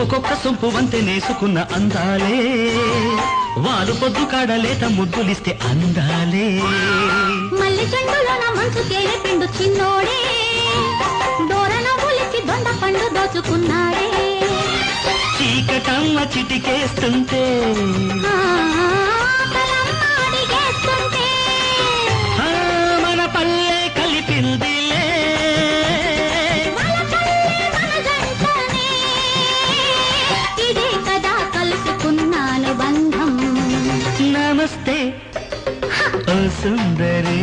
ఒక్కొక్క సొంపు వంతె నేసుకున్న అందాలే వాలు పొద్దు కాడలేత ముద్దులిస్తే అందాలే మల్లె చెండులోన మంచు తేనె పిండు చిన్నోడే దోరణ ఒలిచి దొండ పండు దోచుకున్నాడే చీకటమ్మ చిటికేస్తుంటే అడిగేస్తుంటే మన పల్లె కలిపిందిలే ఇదే కదా కలుసుకున్నాను బంధం నమస్తే ఓ సుందరి